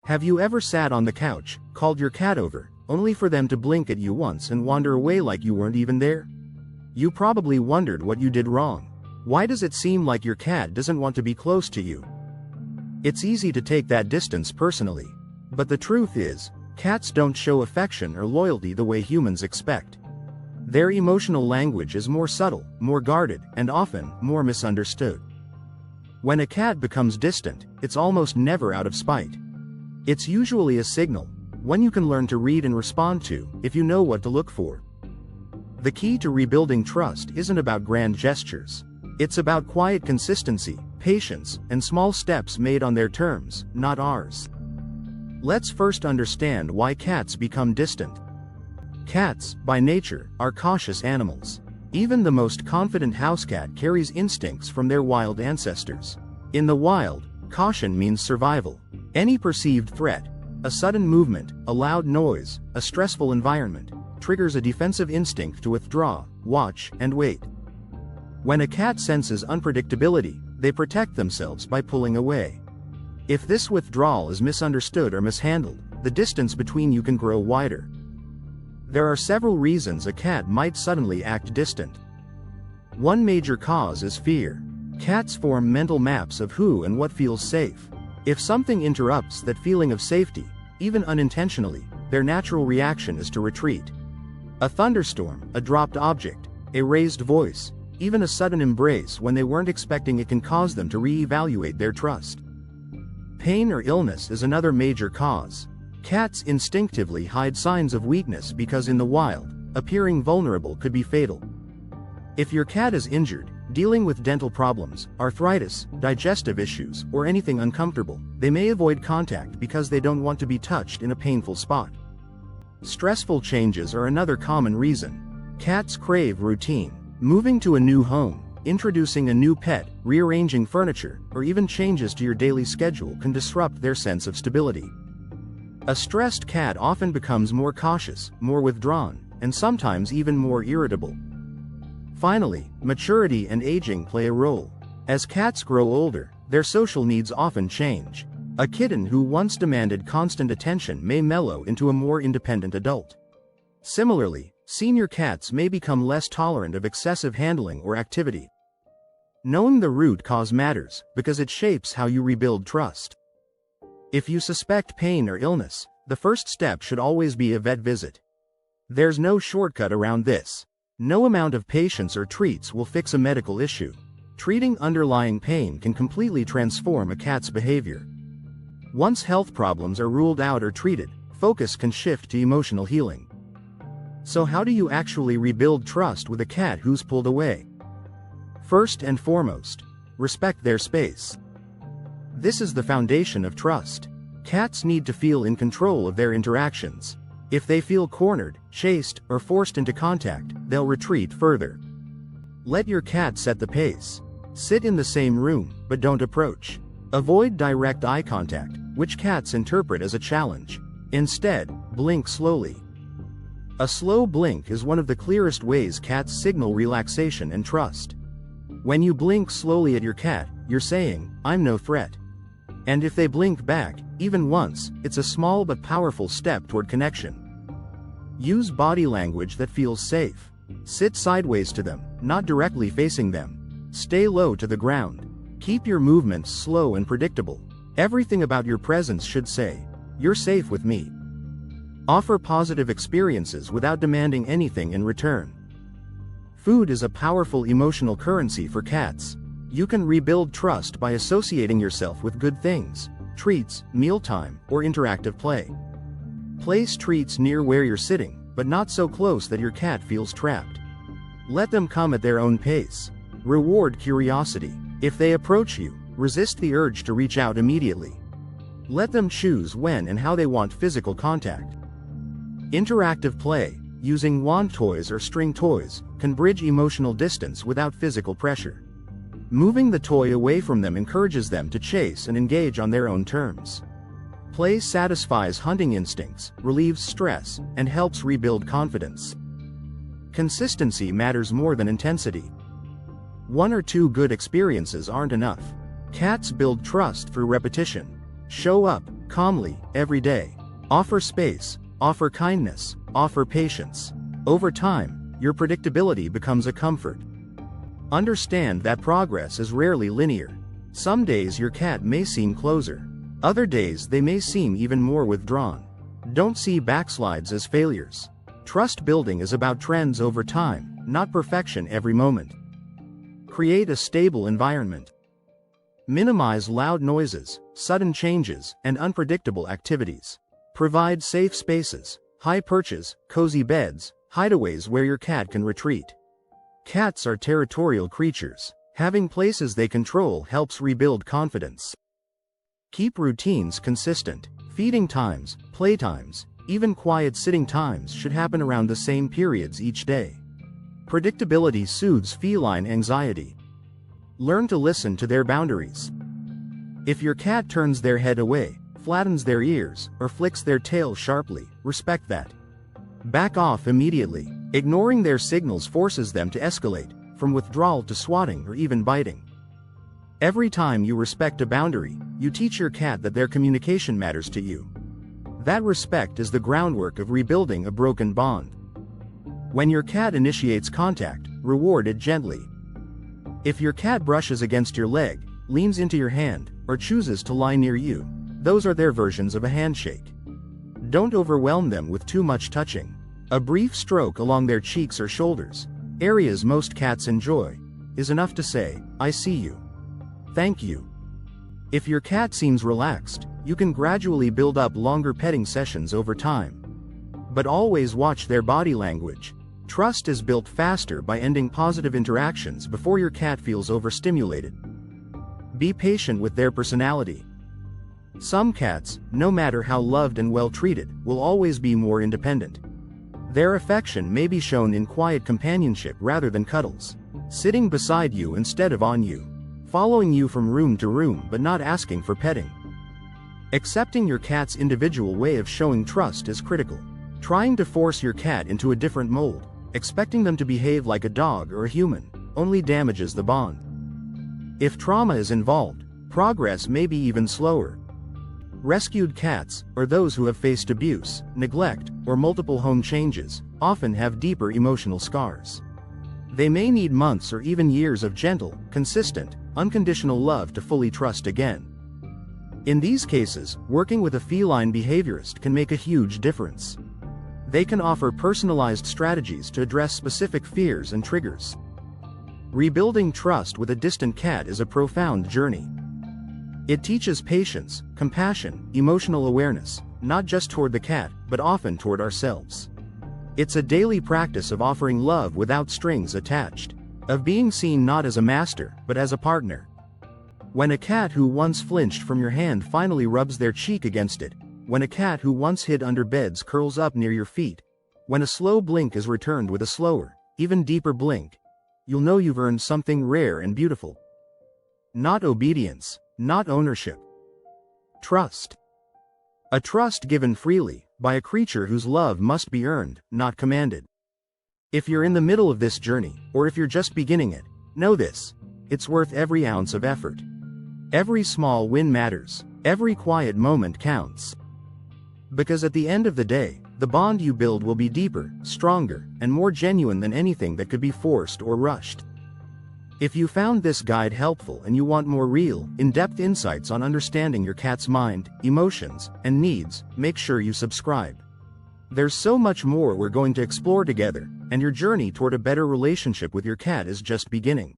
Have you ever sat on the couch, called your cat over, only for them to blink at you once and wander away like you weren't even there? You probably wondered what you did wrong. Why does it seem like your cat doesn't want to be close to you? It's easy to take that distance personally. But the truth is, cats don't show affection or loyalty the way humans expect. Their emotional language is more subtle, more guarded, and often more misunderstood. When a cat becomes distant, it's almost never out of spite. It's usually a signal, one you can learn to read and respond to, if you know what to look for. The key to rebuilding trust isn't about grand gestures. It's about quiet consistency, patience, and small steps made on their terms, not ours. Let's first understand why cats become distant. Cats, by nature, are cautious animals. Even the most confident house cat carries instincts from their wild ancestors. In the wild, caution means survival. Any perceived threat, a sudden movement, a loud noise, a stressful environment, triggers a defensive instinct to withdraw, watch, and wait. When a cat senses unpredictability, they protect themselves by pulling away. If this withdrawal is misunderstood or mishandled, the distance between you can grow wider. There are several reasons a cat might suddenly act distant. One major cause is fear. Cats form mental maps of who and what feels safe. If something interrupts that feeling of safety, even unintentionally, their natural reaction is to retreat. A thunderstorm, a dropped object, a raised voice, even a sudden embrace when they weren't expecting it can cause them to re-evaluate their trust. Pain or illness is another major cause. Cats instinctively hide signs of weakness because in the wild, appearing vulnerable could be fatal. If your cat is injured, dealing with dental problems, arthritis, digestive issues, or anything uncomfortable, they may avoid contact because they don't want to be touched in a painful spot. Stressful changes are another common reason. Cats crave routine. Moving to a new home, introducing a new pet, rearranging furniture, or even changes to your daily schedule can disrupt their sense of stability. A stressed cat often becomes more cautious, more withdrawn, and sometimes even more irritable. Finally, maturity and aging play a role. As cats grow older, their social needs often change. A kitten who once demanded constant attention may mellow into a more independent adult. Similarly, senior cats may become less tolerant of excessive handling or activity. Knowing the root cause matters, because it shapes how you rebuild trust. If you suspect pain or illness, the first step should always be a vet visit. There's no shortcut around this. No amount of patience or treats will fix a medical issue. Treating underlying pain can completely transform a cat's behavior. Once health problems are ruled out or treated, focus can shift to emotional healing. So how do you actually rebuild trust with a cat who's pulled away? First and foremost, respect their space. This is the foundation of trust. Cats need to feel in control of their interactions. If they feel cornered, chased, or forced into contact, they'll retreat further. Let your cat set the pace. Sit in the same room, but don't approach. Avoid direct eye contact, which cats interpret as a challenge. Instead, blink slowly. A slow blink is one of the clearest ways cats signal relaxation and trust. When you blink slowly at your cat, you're saying, "I'm no threat." And if they blink back, even once, it's a small but powerful step toward connection. Use body language that feels safe. Sit sideways to them, not directly facing them. Stay low to the ground. Keep your movements slow and predictable. Everything about your presence should say, "You're safe with me." Offer positive experiences without demanding anything in return. Food is a powerful emotional currency for cats. You can rebuild trust by associating yourself with good things, treats, mealtime, or interactive play. Place treats near where you're sitting, but not so close that your cat feels trapped. Let them come at their own pace. Reward curiosity. If they approach you, resist the urge to reach out immediately. Let them choose when and how they want physical contact. Interactive play, using wand toys or string toys, can bridge emotional distance without physical pressure. Moving the toy away from them encourages them to chase and engage on their own terms. Play satisfies hunting instincts, relieves stress, and helps rebuild confidence. Consistency matters more than intensity. One or two good experiences aren't enough. Cats build trust through repetition. Show up, calmly, every day. Offer space, offer kindness, offer patience. Over time, your predictability becomes a comfort. Understand that progress is rarely linear. Some days your cat may seem closer. Other days they may seem even more withdrawn. Don't see backslides as failures. Trust building is about trends over time, not perfection every moment. Create a stable environment. Minimize loud noises, sudden changes, and unpredictable activities. Provide safe spaces, high perches, cozy beds, hideaways where your cat can retreat. Cats are territorial creatures. Having places they control helps rebuild confidence. Keep routines consistent. Feeding times, playtimes, even quiet sitting times should happen around the same periods each day. Predictability soothes feline anxiety. Learn to listen to their boundaries. If your cat turns their head away, flattens their ears, or flicks their tail sharply, respect that. Back off immediately. Ignoring their signals forces them to escalate, from withdrawal to swatting or even biting. Every time you respect a boundary, you teach your cat that their communication matters to you. That respect is the groundwork of rebuilding a broken bond. When your cat initiates contact, reward it gently. If your cat brushes against your leg, leans into your hand, or chooses to lie near you, those are their versions of a handshake. Don't overwhelm them with too much touching. A brief stroke along their cheeks or shoulders, areas most cats enjoy, is enough to say, "I see you. Thank you." If your cat seems relaxed, you can gradually build up longer petting sessions over time. But always watch their body language. Trust is built faster by ending positive interactions before your cat feels overstimulated. Be patient with their personality. Some cats, no matter how loved and well treated, will always be more independent. Their affection may be shown in quiet companionship rather than cuddles. Sitting beside you instead of on you. Following you from room to room but not asking for petting. Accepting your cat's individual way of showing trust is critical. Trying to force your cat into a different mold, expecting them to behave like a dog or a human, only damages the bond. If trauma is involved, progress may be even slower. Rescued cats, or those who have faced abuse, neglect, or multiple home changes, often have deeper emotional scars. They may need months or even years of gentle, consistent, unconditional love to fully trust again. In these cases, working with a feline behaviorist can make a huge difference. They can offer personalized strategies to address specific fears and triggers. Rebuilding trust with a distant cat is a profound journey. It teaches patience, compassion, emotional awareness, not just toward the cat, but often toward ourselves. It's a daily practice of offering love without strings attached, of being seen not as a master, but as a partner. When a cat who once flinched from your hand finally rubs their cheek against it, when a cat who once hid under beds curls up near your feet, when a slow blink is returned with a slower, even deeper blink, you'll know you've earned something rare and beautiful. Not obedience, not ownership. Trust. A trust given freely, by a creature whose love must be earned, not commanded. If you're in the middle of this journey, or if you're just beginning it, know this: it's worth every ounce of effort. Every small win matters. Every quiet moment counts. Because at the end of the day, the bond you build will be deeper, stronger, and more genuine than anything that could be forced or rushed. If you found this guide helpful and you want more real, in-depth insights on understanding your cat's mind, emotions, and needs, make sure you subscribe. There's so much more we're going to explore together, and your journey toward a better relationship with your cat is just beginning.